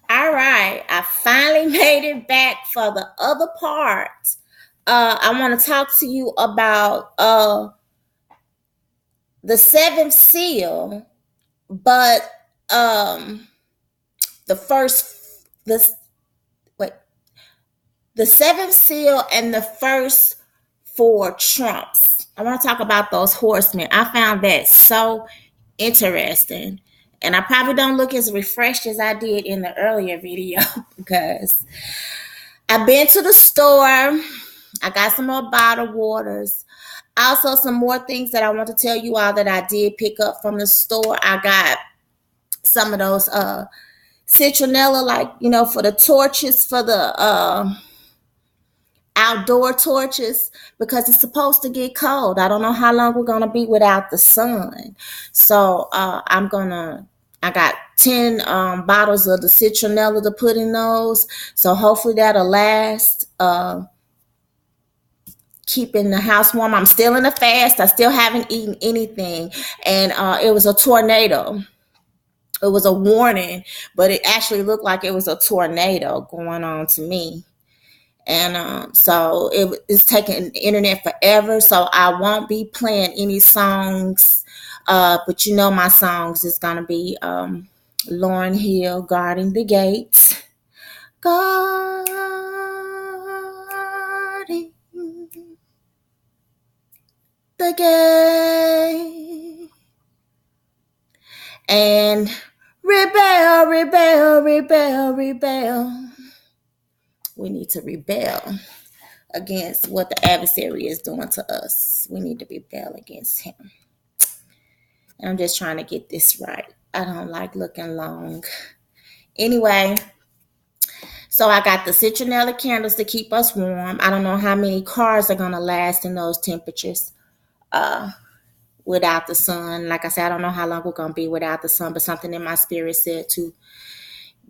All right, I finally made it back for the other part. I want to talk to you about the seventh seal, but um, the first the wait the seventh seal and the first four trumps. I want to talk about those horsemen. I found that so interesting. And I probably don't look as refreshed as I did in the earlier video because I've been to the store. I got some more bottled waters. Also, some more things that I want to tell you all that I did pick up from the store. I got some of those citronella, like, for the torches, for the outdoor torches, because it's supposed to get cold. I don't know how long we're going to be without the sun. So I got 10 bottles of the citronella to put in those. So hopefully that'll last. Keeping the house warm. I'm still in a fast. I still haven't eaten anything. And it was a tornado. It was a warning, but it actually looked like it was a tornado going on to me. And so it's taking the internet forever. So I won't be playing any songs. But my songs is going to be Lauryn Hill, Guarding the Gates. Guarding the gate. And rebel, rebel, rebel, rebel. We need to rebel against what the adversary is doing to us. We need to rebel against him. And I'm just trying to get this right. I don't like looking long. Anyway, so I got the citronella candles to keep us warm. I don't know how many cars are going to last in those temperatures without the sun. Like I said, I don't know how long we're going to be without the sun, but something in my spirit said to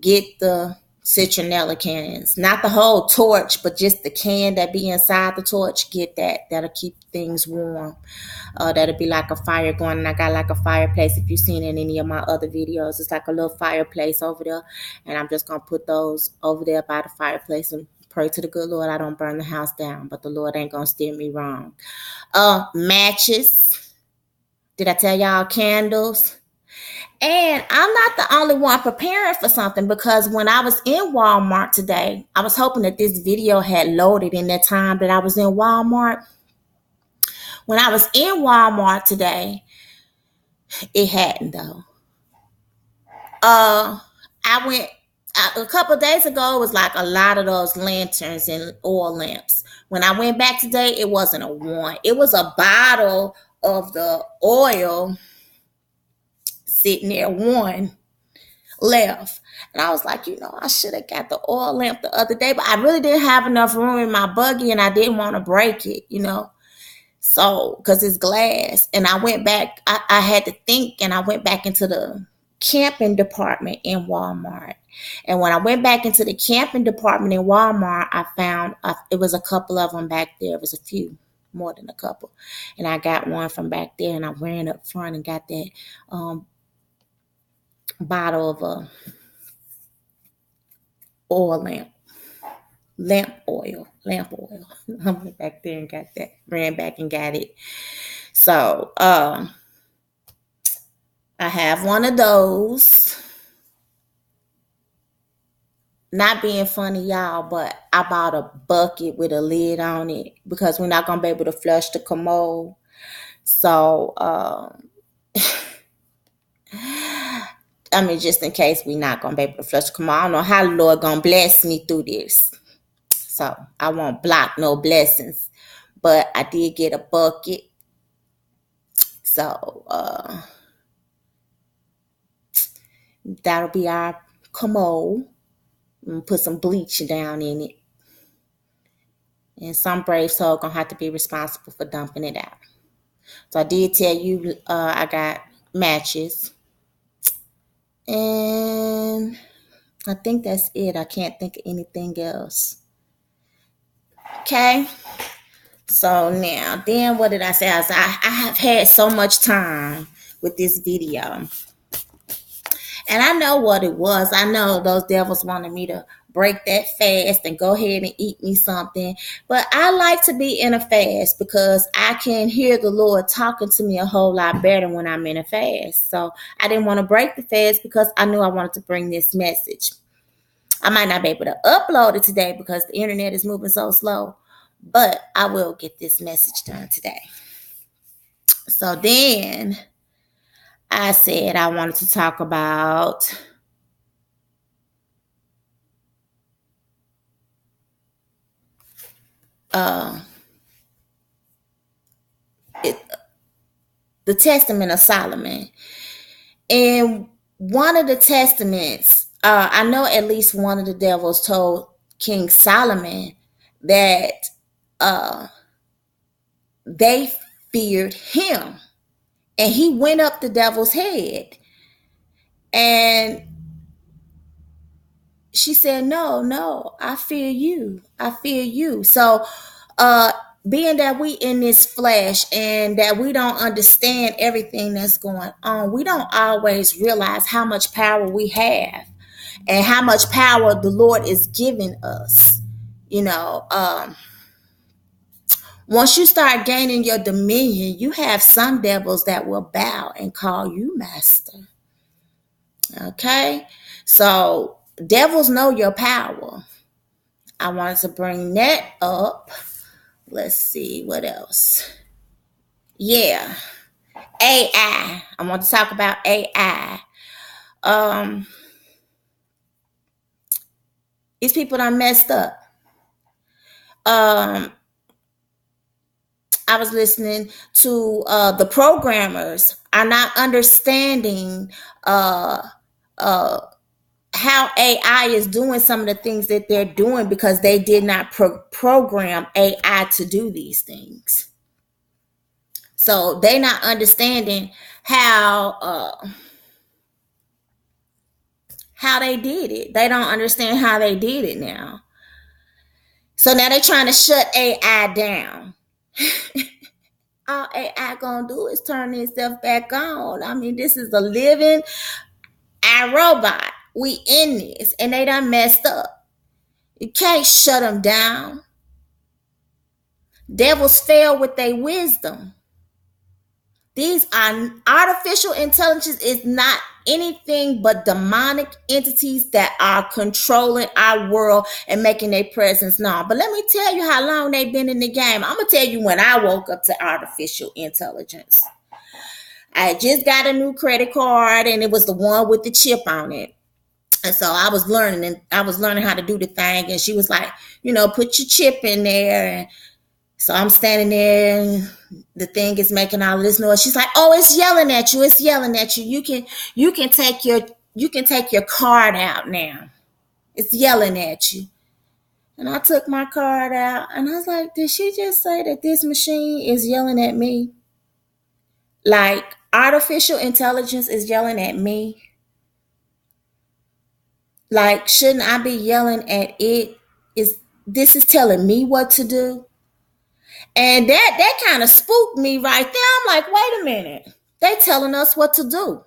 get the citronella cans, not the whole torch, but just the can that be inside the torch. Get that. That'll keep things warm. That'll be like a fire going. And I got like a fireplace. If you've seen it in any of my other videos, it's like a little fireplace over there. And I'm just going to put those over there by the fireplace and pray to the good Lord I don't burn the house down. But the Lord ain't going to steer me wrong. Matches. Did I tell y'all candles? And I'm not the only one preparing for something, because when I was in Walmart today, I was hoping that this video had loaded in that time that I was in Walmart. When I was in Walmart today, it hadn't though. I went a couple of days ago. It was like a lot of those lanterns and oil lamps. When I went back today, it wasn't a one. It was a bottle of the oil sitting there, one left. And I was like, I should have got the oil lamp the other day, but I really didn't have enough room in my buggy and I didn't want to break it, So, because it's glass. And I went back, I had to think, and I went back into the camping department in Walmart. And when I went back into the camping department in Walmart, I found it was a couple of them back there. It was a few, more than a couple. And I got one from back there, and I ran up front and got that bottle of oil lamp oil. I went back there and got that, ran back and got it. So I have one of those. Not being funny, y'all, but I bought a bucket with a lid on it because we're not gonna be able to flush the commode. So just in case we're not gonna be able to flush the commode, I don't know how the Lord gonna bless me through this. So I won't block no blessings. But I did get a bucket. So that'll be our commode. And put some bleach down in it. And some brave soul gonna have to be responsible for dumping it out. So I did tell you I got matches. And I think that's it. I can't think of anything else. Okay. So now, then what did I say? I have had so much time with this video. And I know what it was. I know those devils wanted me to break that fast and go ahead and eat me something. But I like to be in a fast because I can hear the Lord talking to me a whole lot better when I'm in a fast. So I didn't want to break the fast because I knew I wanted to bring this message. I might not be able to upload it today because the internet is moving so slow, but I will get this message done today. So then I said I wanted to talk about it, the Testament of Solomon. In one of the testaments, I know at least one of the devils told King Solomon that they feared him, and he went up the devil's head. And she said, no, I fear you. I fear you. So, being that we in this flesh and that we don't understand everything that's going on, we don't always realize how much power we have and how much power the Lord is giving us. Once you start gaining your dominion, you have some devils that will bow and call you master. Okay? So devils know your power. I wanted to bring that up. Let's see what else. Yeah. AI. I want to talk about AI. These people done messed up. I was listening to the programmers are not understanding how AI is doing some of the things that they're doing because they did not program AI to do these things. So they're not understanding how they did it. They don't understand how they did it now. So now they're trying to shut AI down. All AI gonna do is turn itself back on. I mean, this is a living iRobot. We in this, and they done messed up. You can't shut them down. Devils fail with their wisdom. These are artificial intelligence is not anything but demonic entities that are controlling our world and making their presence known. But let me tell you how long they've been in the game. I'm going to tell you when I woke up to artificial intelligence. I just got a new credit card and it was the one with the chip on it. And so I was learning how to do the thing. And she was like, put your chip in there. And so I'm standing there and the thing is making all of this noise. She's like, "Oh, it's yelling at you. It's yelling at you. You can take your card out now. It's yelling at you." And I took my card out and I was like, "Did she just say that this machine is yelling at me? Like artificial intelligence is yelling at me? Like, shouldn't I be yelling at it? This is telling me what to do?" And that kind of spooked me right there. I'm like, wait a minute. They telling us what to do.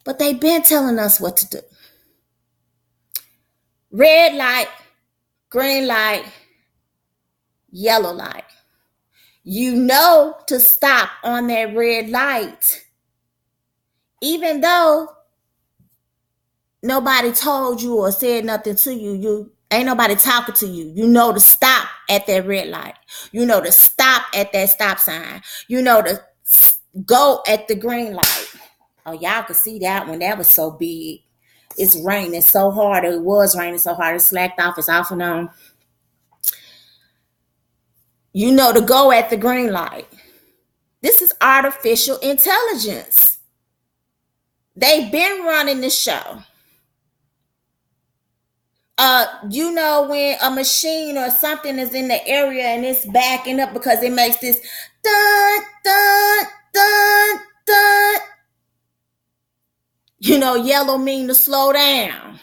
But they been telling us what to do. Red light, green light, yellow light. You know to stop on that red light. Even though nobody told you or said nothing to you, ain't nobody talking to you. You know to stop at that red light. You know to stop at that stop sign. You know to go at the green light. Oh, y'all could see that one. That was so big. It's raining so hard. It was raining so hard. It slacked off. It's off and on. You know to go at the green light. This is artificial intelligence. They've been running the show. When a machine or something is in the area and it's backing up because it makes this dun, dun, dun, dun. Yellow mean to slow down.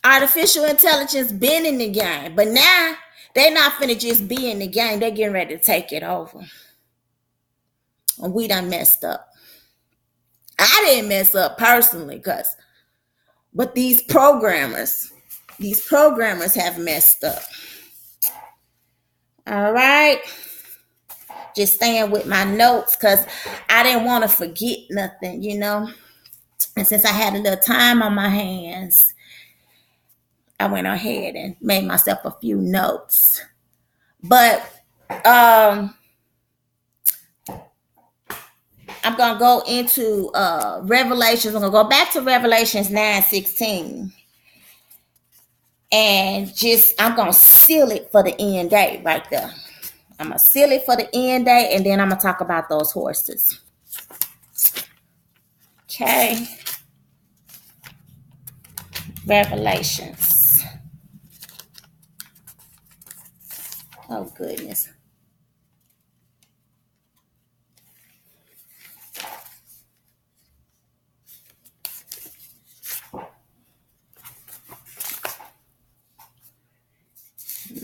Artificial intelligence been in the game, but now they not finna just be in the game. They're getting ready to take it over. And we done messed up. didn't mess up personally, but these programmers have messed up. All right. Just staying with my notes because I didn't want to forget nothing, And since I had a little time on my hands, I went ahead and made myself a few notes. But I'm gonna go into Revelations. I'm gonna go back to Revelations 9:16. And I'm gonna seal it for the end day right there. I'm gonna seal it for the end day, and then I'm gonna talk about those horses. Okay. Revelations. Oh goodness.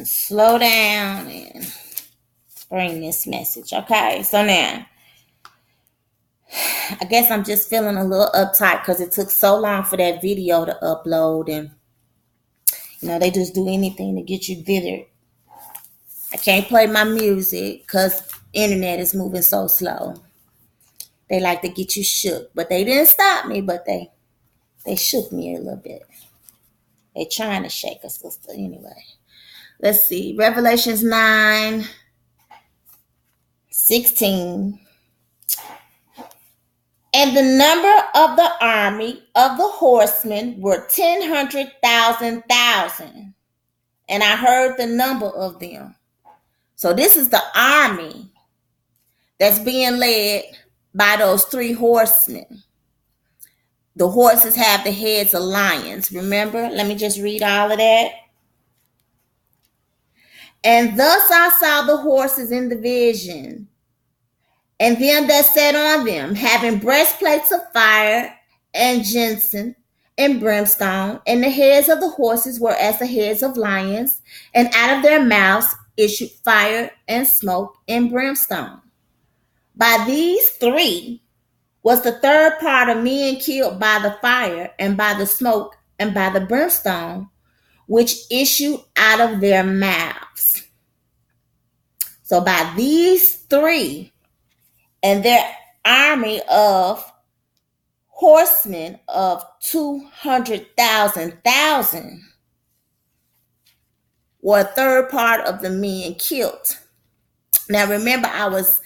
Slow down and bring this message. Okay, so now I guess I'm just feeling a little uptight because it took so long for that video to upload, and they just do anything to get you thither. I can't play my music because internet is moving so slow. They like to get you shook, but they didn't stop me, but they shook me a little bit. They trying to shake a sister anyway. Let's see. Revelations 9:16. And the number of the army of the horsemen were 1,000,000. And I heard the number of them. So this is the army that's being led by those 3 horsemen. The horses have the heads of lions. Remember? Let me just read all of that. And thus I saw the horses in the vision, and them that sat on them, having breastplates of fire and jensen and brimstone, and the heads of the horses were as the heads of lions, and out of their mouths issued fire and smoke and brimstone. By these 3 was the third part of men killed by the fire and by the smoke and by the brimstone, which issued out of their mouths. So by these 3 and their army of horsemen of 200,000 were a third part of the men killed. Now remember, I was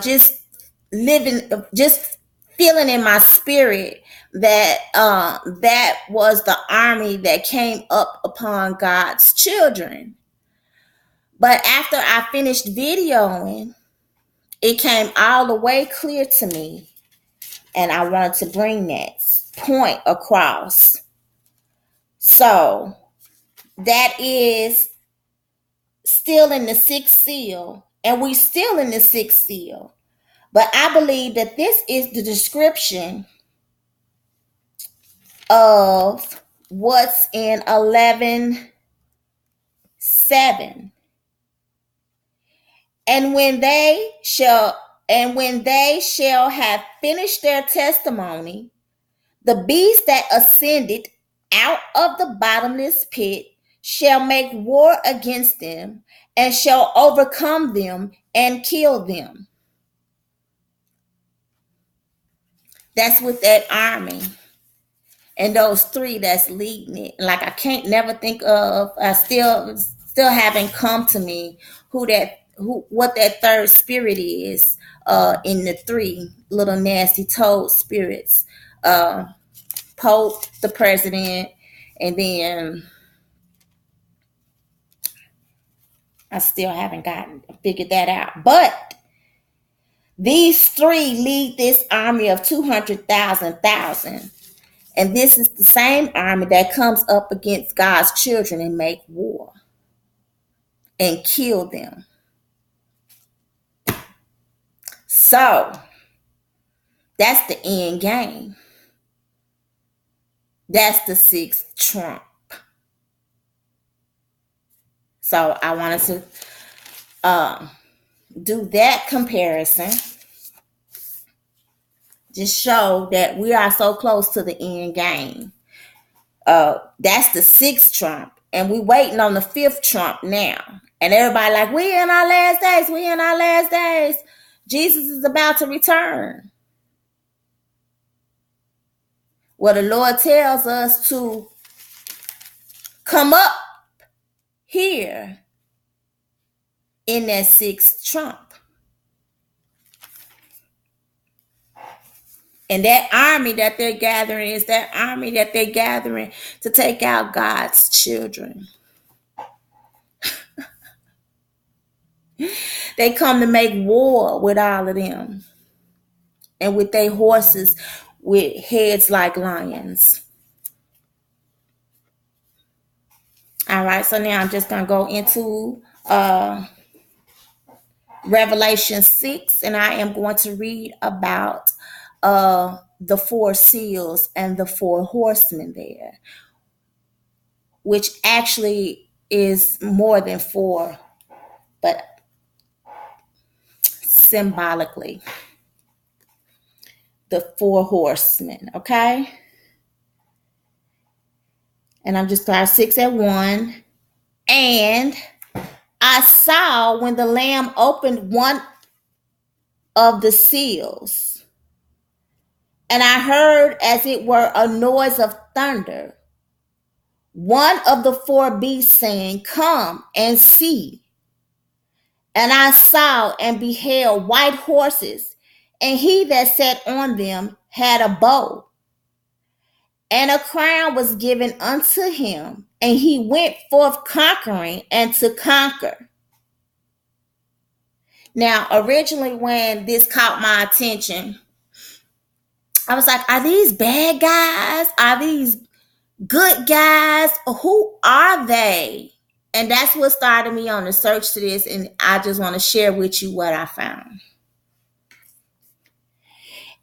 just feeling in my spirit that that was the army that came up upon God's children. But after I finished videoing, it came all the way clear to me, and I wanted to bring that point across. So that is still in the 6th seal, and we still in the 6th seal. But I believe that this is the description of what's in 11:7. And when they shall have finished their testimony, the beast that ascended out of the bottomless pit shall make war against them, and shall overcome them and kill them. That's with that army. And those 3 that's leading it. Like, I can't never think of, I still haven't come to me what that third spirit is in the 3 little nasty toad spirits. Pope, the president, and then I still haven't figured that out. But these 3 lead this army of 200,000. And this is the same army that comes up against God's children and make war and kill them. So that's the end game. That's the 6th trump. So I wanted to do that comparison. Just show that we are so close to the end game. That's the sixth trump, and we waiting on the fifth trump now. And everybody like, we in our last days. We in our last days. Jesus is about to return. Well, the Lord tells us to come up here in that sixth trump. And that army that they're gathering is that army that they're gathering to take out God's children. They come to make war with all of them. And with their horses with heads like lions. All right, so now I'm just going to go into Revelation 6, and I am going to read about the four seals and the four horsemen there, which actually is more than four, but symbolically, the four horsemen, okay? And I'm just starting 6 at 1. And I saw when the Lamb opened one of the seals, and I heard as it were a noise of thunder, one of the four beasts saying, come and see. And I saw and beheld white horses, and he that sat on them had a bow. And a crown was given unto him, and he went forth conquering and to conquer. Now, originally when this caught my attention, I was like, are these bad guys? Are these good guys? Who are they? And that's what started me on the search to this, and I just want to share with you what I found.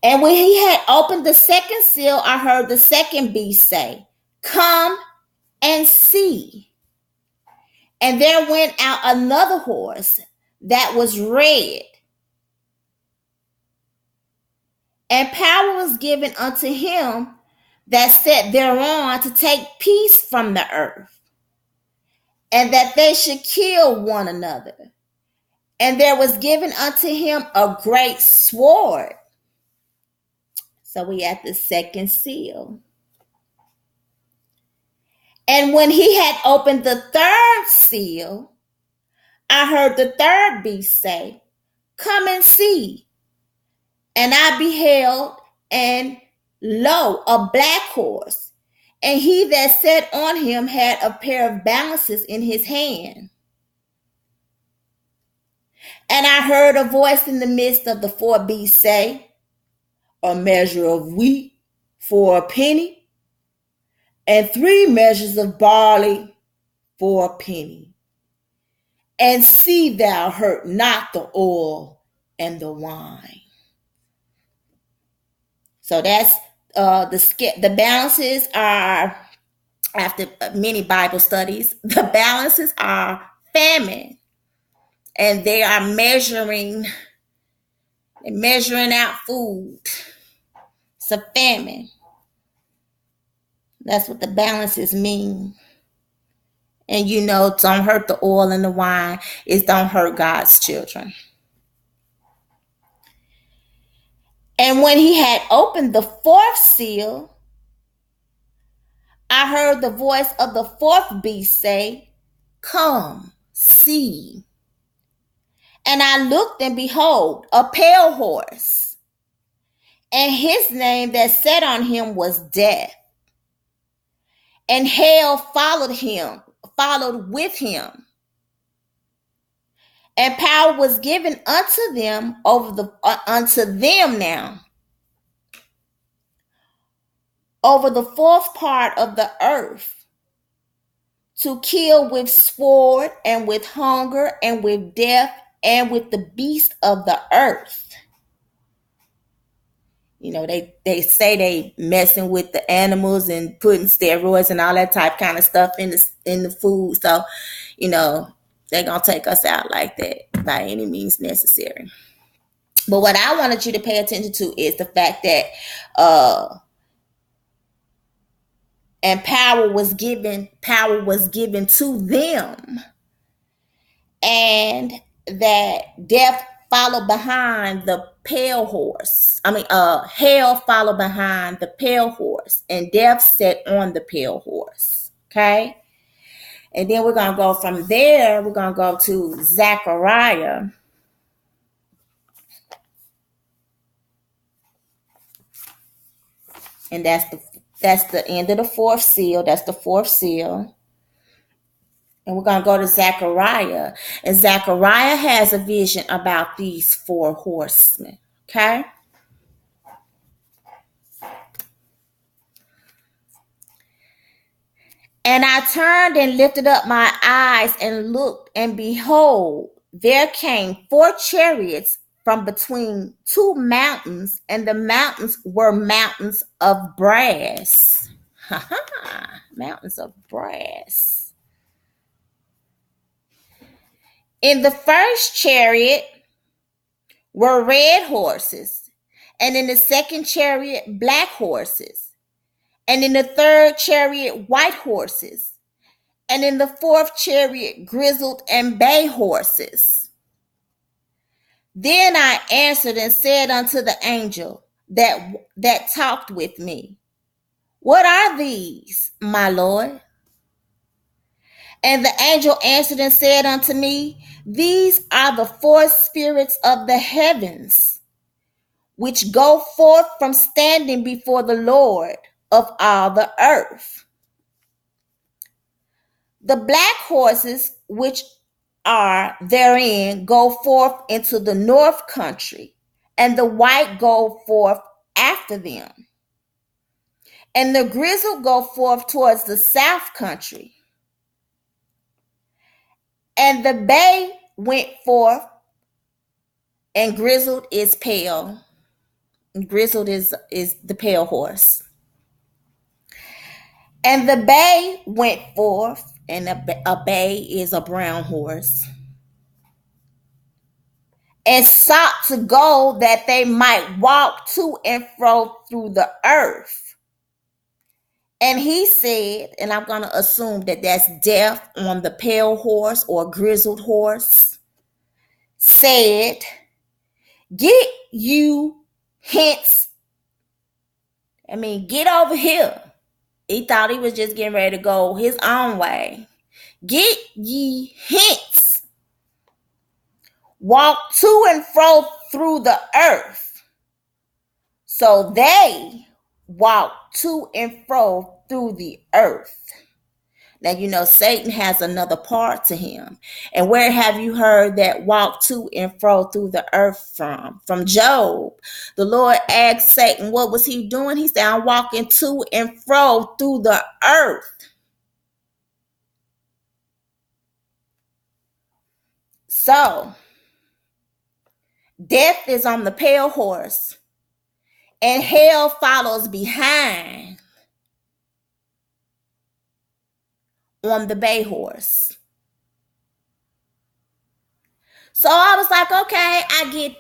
And when he had opened the second seal, I heard the second beast say, come and see. And there went out another horse that was red, and power was given unto him that sat thereon to take peace from the earth, and that they should kill one another. And there was given unto him a great sword. So we at the second seal. And when he had opened the third seal, I heard the third beast say, come and see. And I beheld, and lo, a black horse, and he that sat on him had a pair of balances in his hand. And I heard a voice in the midst of the four beasts say, a measure of wheat for a penny, and 3 measures of barley for a penny. And see thou hurt not the oil and the wine. So that's the balances are, after many Bible studies, the balances are famine. And they are measuring out food. It's a famine. That's what the balances mean. And don't hurt the oil and the wine. It's don't hurt God's children. And when he had opened the fourth seal, I heard the voice of the fourth beast say, come, see. And I looked, and behold, a pale horse. And his name that sat on him was Death. And hell followed with him. And power was given unto them over the fourth part of the earth, to kill with sword, and with hunger, and with death, and with the beast of the earth. They say they messing with the animals and putting steroids and all that type kind of stuff in the food. So, they're going to take us out like that by any means necessary. But what I wanted you to pay attention to is the fact that uh and power was given to them, and that death followed behind the pale horse. Hell followed behind the pale horse, and death sat on the pale horse. Okay. And then we're going to go from there. We're going to go to Zechariah. And that's the end of the fourth seal. That's the fourth seal. And we're going to go to Zechariah. And Zechariah has a vision about these four horsemen. Okay. And I turned and lifted up my eyes and looked, and behold, there came four chariots from between two mountains, and the mountains were mountains of brass. Mountains of brass. In the first chariot were red horses, and in the second chariot, black horses, and in the third chariot, white horses, and in the fourth chariot, grizzled and bay horses. Then I answered and said unto the angel that talked with me, what are these, my Lord? And the angel answered and said unto me, these are the four spirits of the heavens, which go forth from standing before the Lord of all the earth. The black horses which are therein go forth into the north country, and the white go forth after them. And the grizzled go forth towards the south country. And the bay went forth, and grizzled is pale. Grizzled is the pale horse. And the bay went forth, and a bay is a brown horse, and sought to go that they might walk to and fro through the earth. And he said, and I'm going to assume that that's death on the pale horse or grizzled horse, said, get you hence. Get over here. He thought he was just getting ready to go his own way. Get ye hence. Walk to and fro through the earth. So they walked to and fro through the earth. Now, Satan has another part to him. And where have you heard that walk to and fro through the earth from? From Job. The Lord asked Satan, what was he doing? He said, I'm walking to and fro through the earth. So, death is on the pale horse, and hell follows behind on the bay horse. So I was like, okay, I get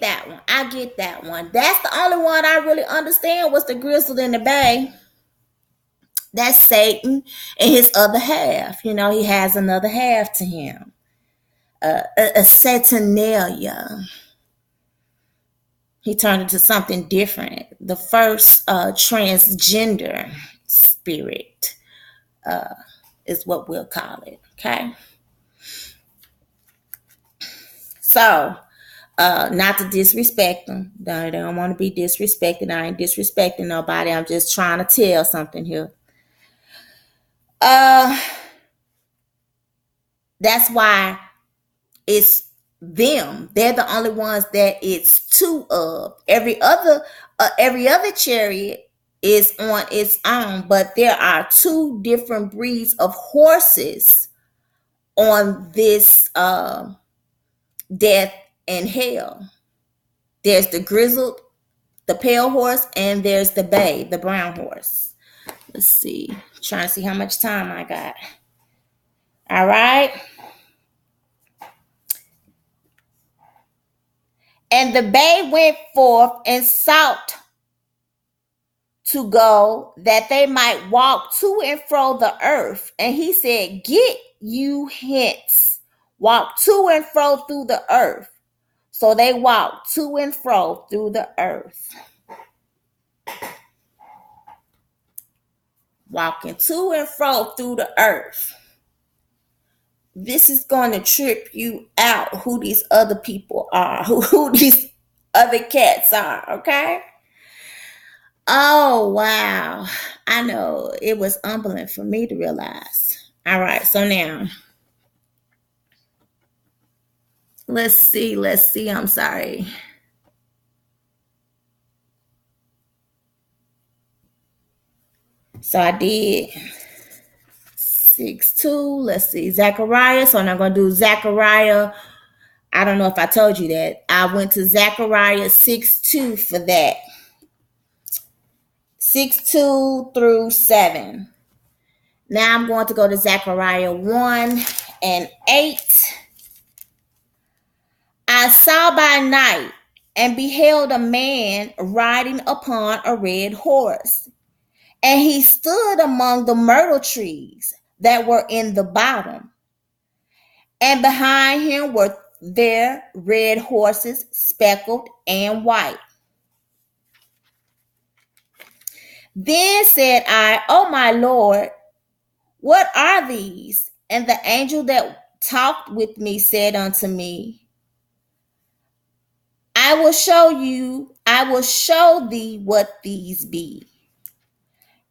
that one. That's the only one I really understand was the grizzled in the bay. That's Satan and his other half. He has another half to him. A Saturnalia. He turned into something different. The first transgender spirit is what we'll call it. Okay. So, not to disrespect them. They don't want to be disrespected. I ain't disrespecting nobody. I'm just trying to tell something here. That's why it's them. They're the only ones that it's two of. Every other chariot is on its own, but there are two different breeds of horses on this death and hell. There's the grizzled, the pale horse, and there's the bay, the brown horse. Let's see. Trying to see how much time I got. All right. And the babe went forth and sought to go, that they might walk to and fro the earth. And he said, get you hence, walk to and fro through the earth. So they walked to and fro through the earth. Walking to and fro through the earth. This is going to trip you out who these other people are, who these other cats are, okay? Oh, wow. I know it was humbling for me to realize. All right, so now, let's see. I'm sorry. So I did 6:2. Let's see, Zechariah. So I'm not going to do Zechariah. I don't know if I told you that. I went to Zechariah 6:2 for that. 6:2 through 7. Now I'm going to go to Zechariah 1:8. I saw by night and beheld a man riding upon a red horse, and he stood among the myrtle trees that were in the bottom, and behind him were there red horses, speckled and white. Then said I, O my Lord, what are these? And the angel that talked with me said unto me, I will show thee what these be.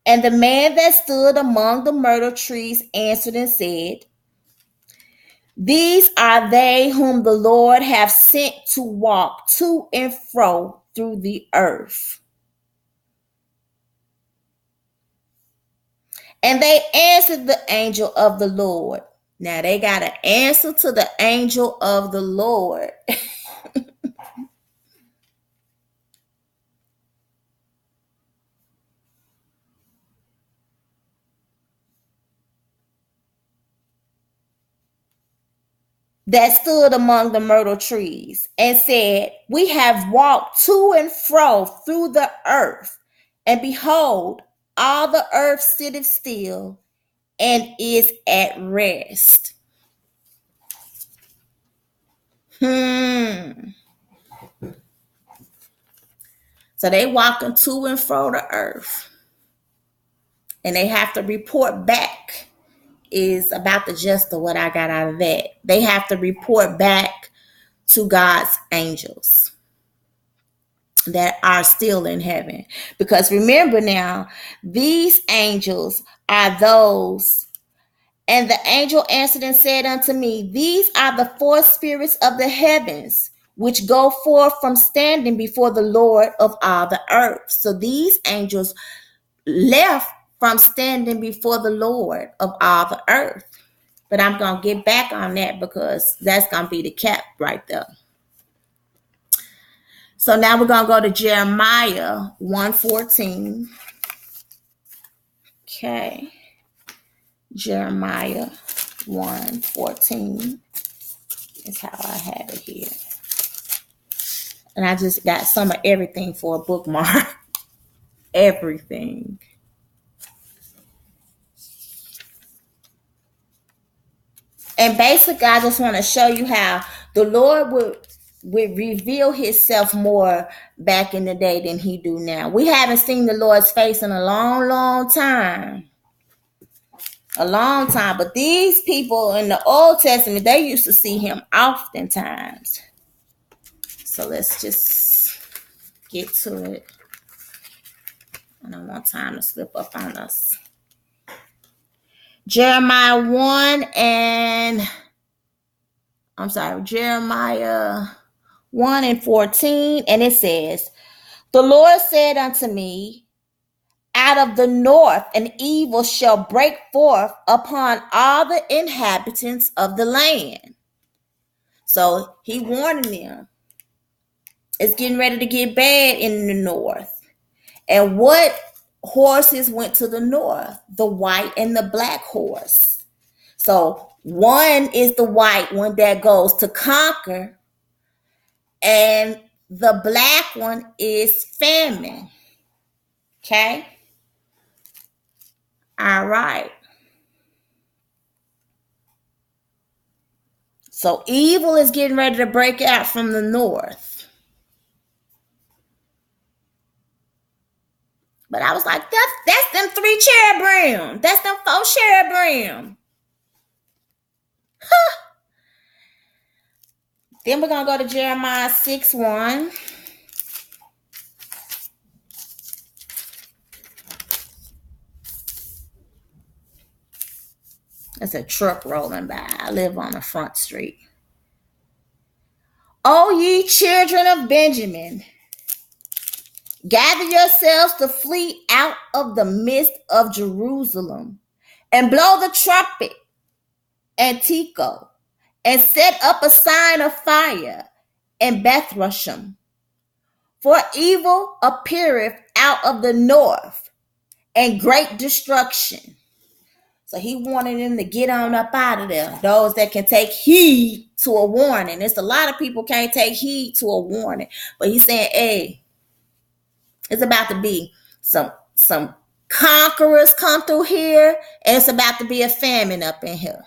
And the man that stood among the myrtle trees answered and said, these are they whom the Lord hath sent to walk to and fro through the earth. And they answered the angel of the Lord. Now they got an answer to the angel of the Lord. That stood among the myrtle trees and said, we have walked to and fro through the earth, and behold, all the earth sitteth still and is at rest. So they walking to and fro the earth, and they have to report back. Is about the gist of what I got out of that. They have to report back to God's angels that are still in heaven. Because remember now, these angels are those. And the angel answered and said unto me, these are the four spirits of the heavens, which go forth from standing before the Lord of all the earth. So these angels left from standing before the Lord of all the earth. But I'm going to get back on that because that's going to be the cap right there. So now we're going to go to Jeremiah 1:14. Okay. Jeremiah 1:14 is how I have it here. And I just got some of everything for a bookmark. Everything. And basically, I just want to show you how the Lord would reveal himself more back in the day than he do now. We haven't seen the Lord's face in a long, long time. A long time. But these people in the Old Testament, they used to see him oftentimes. So let's just get to it. I don't want time to slip up on us. Jeremiah 1:14, and it says, the Lord said unto me, out of the north an evil shall break forth upon all the inhabitants of the land. So he warning them. It's getting ready to get bad in the north. And what horses went to the north? The white and the black horse. So one is the white one that goes to conquer, and The black one is famine. Okay? All right. So evil is getting ready to break out from the north. But I was like, that's them 3 cherubim. That's them 4 cherubim. Then we're going to go to Jeremiah 6:1. There's a truck rolling by. I live on the front street. O ye children of Benjamin, gather yourselves to flee out of the midst of Jerusalem, and blow the trumpet and Tekoa, and set up a sign of fire in Bethrushem. For evil appeareth out of the north, and great destruction. So he wanted them to get on up out of there. Those that can take heed to a warning. It's a lot of people can't take heed to a warning. But he's saying, hey, it's about to be some conquerors come through here, and it's about to be a famine up in here.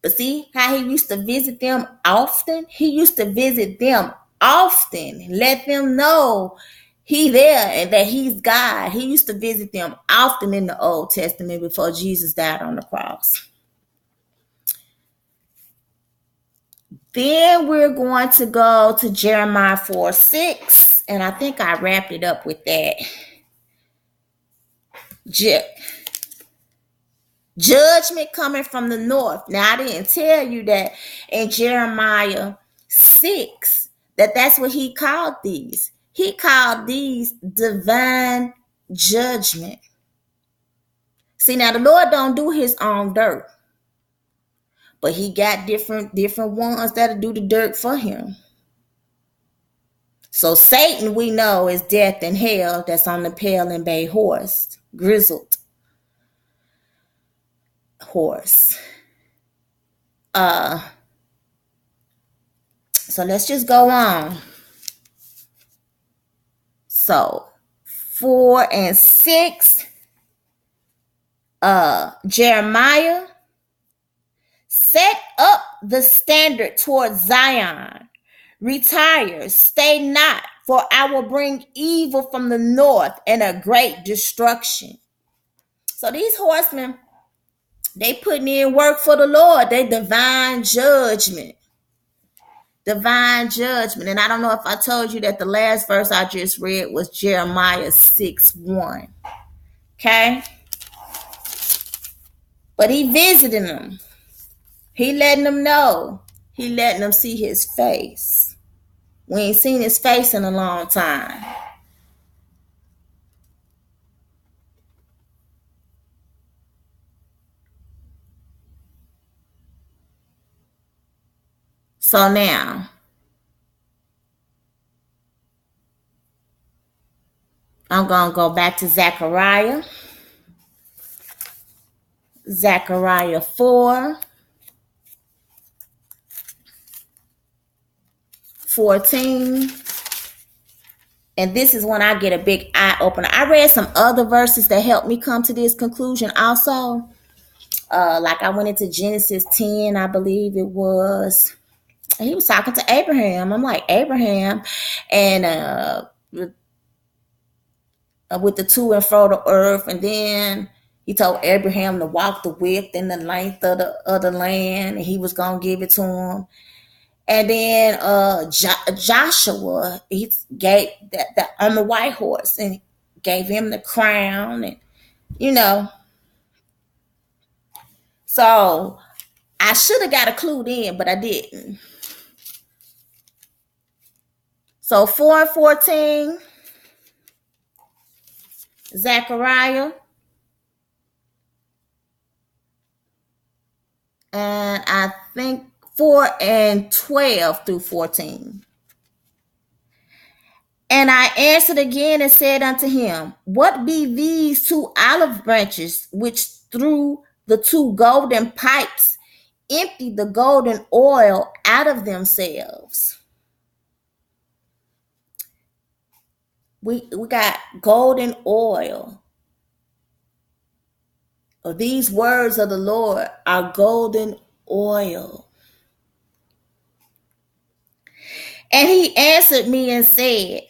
But see how he used to visit them often? He used to visit them often. Let them know he there and that he's God. He used to visit them often in the Old Testament before Jesus died on the cross. Then we're going to go to Jeremiah 4:6. And I think I wrapped it up with that. Judgment coming from the north. Now, I didn't tell you that in Jeremiah 6, that's what he called these. He called these divine judgment. See, now the Lord don't do his own dirt, but he got different ones that'll do the dirt for him. So Satan, we know, is death and hell that's on the pale and bay horse, grizzled horse. So let's just go on. So 4 and 6, Jeremiah, set up the standard towards Zion. Retire, stay not, for I will bring evil from the north and a great destruction. So these horsemen, they putting in work for the Lord. They divine judgment. Divine judgment. And I don't know if I told you that the last verse I just read was Jeremiah 6:1. Okay? But he visiting them. He letting them know. He letting them see his face. We ain't seen his face in a long time. So now, I'm going to go back to Zechariah. Zechariah 4:14. And this is when I get a big eye opener. I read some other verses that helped me come to this conclusion also. Like I went into Genesis 10, I believe it was. And he was talking to Abraham. I'm like, Abraham, and with the to and fro the earth, and then he told Abraham to walk the width and the length of the land, and he was gonna give it to him. And then Joshua, he gave that on the white horse, and gave him the crown, and So I should have got a clue then, but I didn't. So 4 and 14, Zechariah. And I think 4 and 12 through 14. And I answered again and said unto him, what be these 2 olive branches which through the 2 golden pipes empty the golden oil out of themselves? We got golden oil. These words of the Lord are golden oil. And he answered me and said,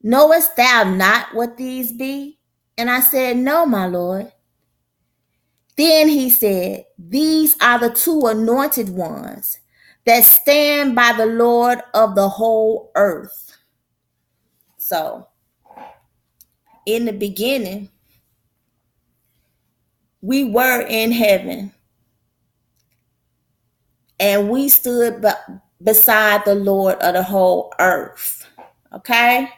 knowest thou not what these be? And I said, no, my Lord. Then he said, these are the two anointed ones that stand by the Lord of the whole earth. So, in the beginning, we were in heaven and we stood beside the Lord of the whole earth. Okay?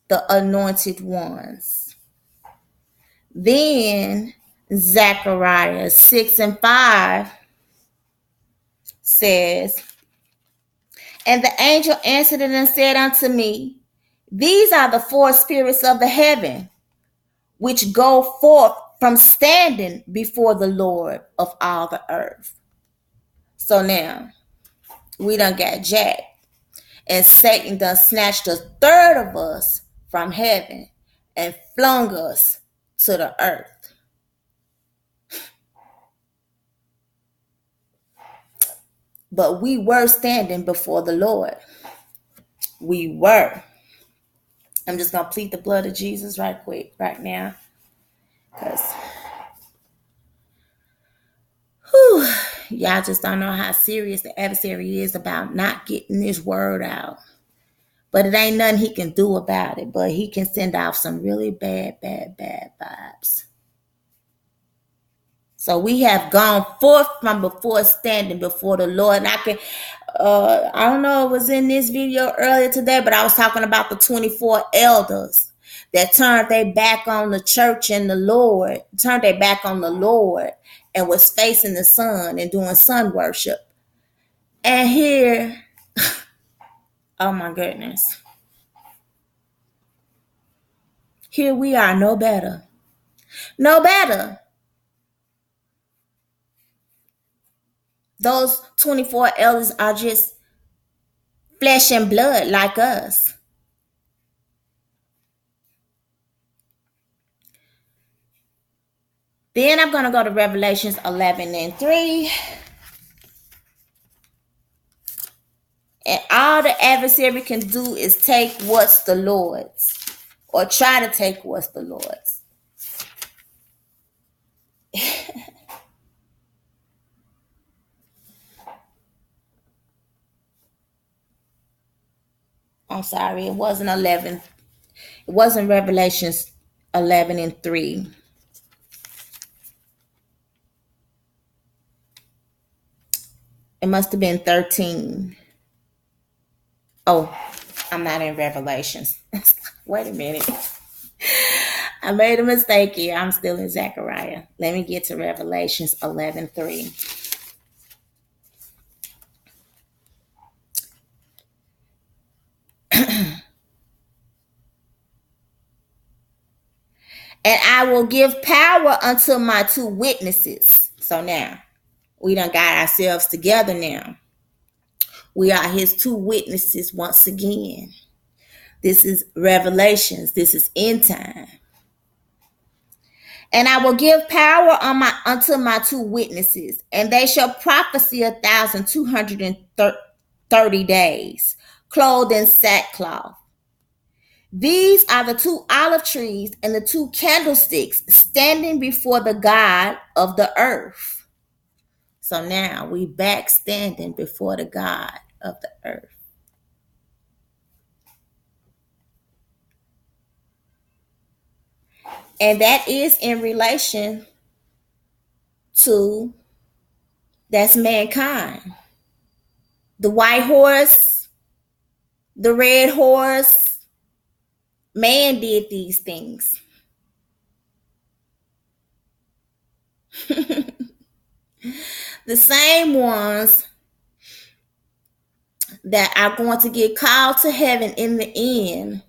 The anointed ones. Then Zechariah 6 and 5 says, and the angel answered it and said unto me, these are the four spirits of the heaven, which go forth from standing before the Lord of all the earth. So now, we done got jacked. And Satan done snatched a third of us from heaven and flung us to the earth. But we were standing before the Lord. We were. I'm just going to plead the blood of Jesus right quick, right now. Because, y'all just don't know how serious the adversary is about not getting this word out. But it ain't nothing he can do about it. But he can send out some really bad vibes. So we have gone forth from before standing before the Lord. And I don't know, it was in this video earlier today, but I was talking about the 24 elders that turned their back on the church and the Lord, turned their back on the Lord and was facing the sun and doing sun worship. And here, oh my goodness. Here we are, no better. No better. Those 24 elders are just flesh and blood like us. Then I'm going to go to Revelations 11 and 3. And all the adversary can do is take what's the Lord's, or try to take what's the Lord's. I'm sorry, it wasn't 11. It wasn't Revelations 11 and 3. It must have been 13. Oh, I'm not in Revelations. Wait a minute. I made a mistake here. I'm still in Zechariah. Let me get to Revelations 11:3. And I will give power unto my two witnesses. So now, we done got ourselves together now. We are his two witnesses once again. This is Revelations. This is end time. And I will give power unto my two witnesses, and they shall prophesy 1,230 days, clothed in sackcloth. These are the two olive trees and the two candlesticks standing before the God of the earth. So now we back standing before the God of the earth. And that is in relation to, that's mankind. The white horse, the red horse, man did these things. The same ones that are going to get called to heaven in the end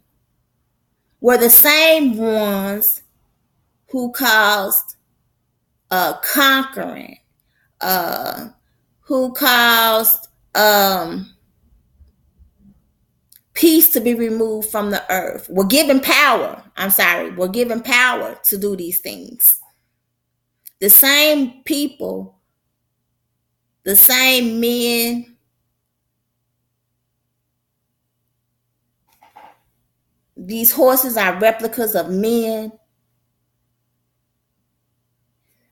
were the same ones who caused conquering, who caused peace to be removed from the earth. We're given power. We're given power to do these things. The same people, the same men, these horses are replicas of men.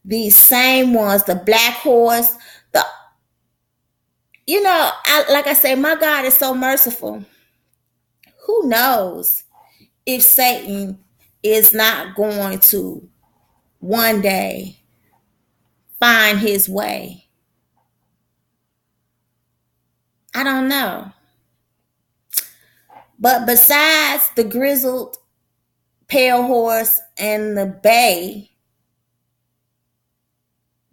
These same ones, the black horse, the like I say, my God is so merciful. Who knows if Satan is not going to one day find his way? I don't know. But besides the grizzled pale horse and the bay,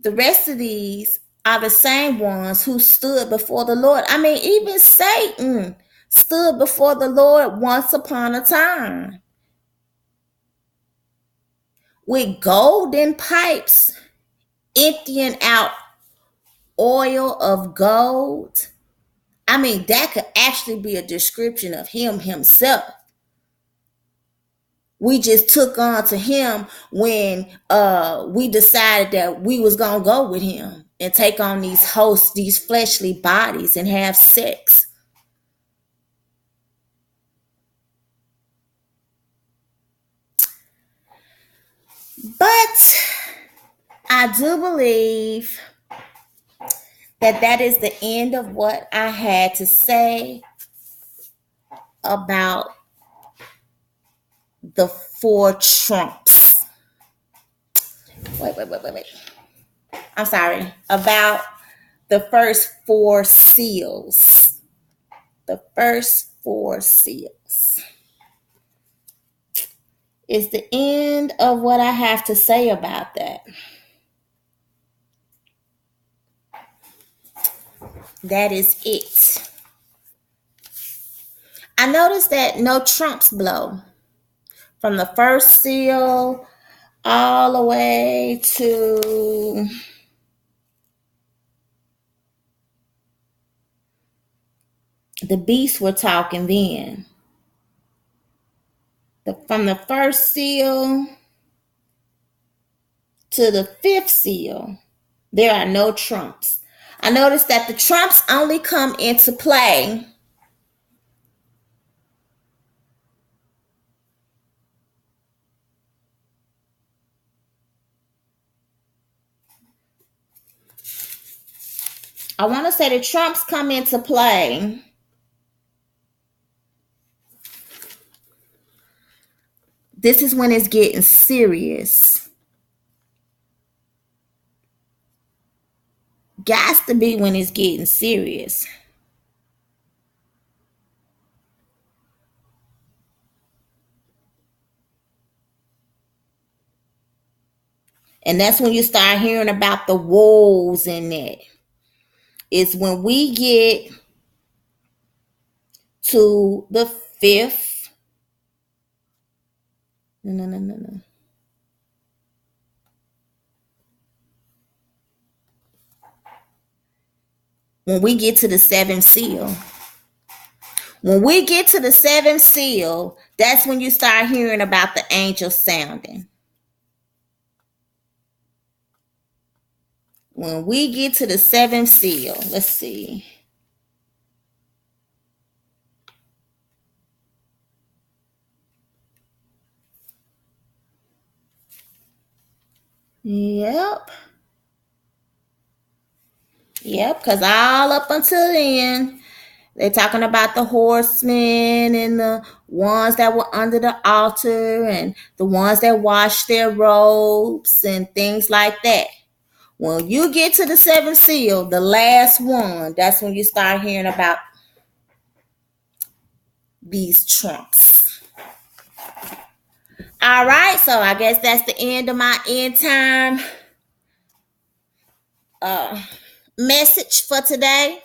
the rest of these are the same ones who stood before the Lord. I mean, even Satan stood before the Lord once upon a time with golden pipes, emptying out oil of gold. I mean, that could actually be a description of him himself. We just took on to him when we decided that we was gonna go with him and take on these hosts, these fleshly bodies, and have sex. But I do believe that is the end of what I had to say about the four trumps. Wait. I'm sorry. About the first four seals. The first four seals is the end of what I have to say about that. That is it. I noticed that no trumps blow from the first seal all the way to the beasts were talking then. From the first seal to the fifth seal, there are no trumps. I noticed that the trumps only come into play I want to say the trumps come into play this is when it's getting serious. Got to be when it's getting serious. And that's when you start hearing about the woes in it. It's when we get to the fifth. No. When we get to the seventh seal. When we get to the seventh seal, that's when you start hearing about the angel sounding. When we get to the seventh seal, let's see. Yep, because all up until then, they're talking about the horsemen and the ones that were under the altar and the ones that washed their robes and things like that. When you get to the seventh seal, the last one, that's when you start hearing about these trumps. All right, so I guess that's the end of my end time message for today.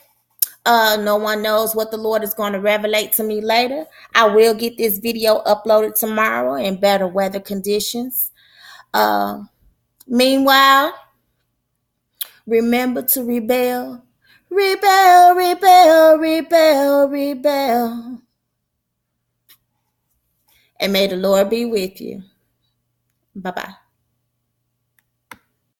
No one knows what the Lord is going to revelate to me later. I will get this video uploaded tomorrow in better weather conditions. Meanwhile, remember to rebel. Rebel, rebel, rebel, rebel. And may the Lord be with you. Bye bye.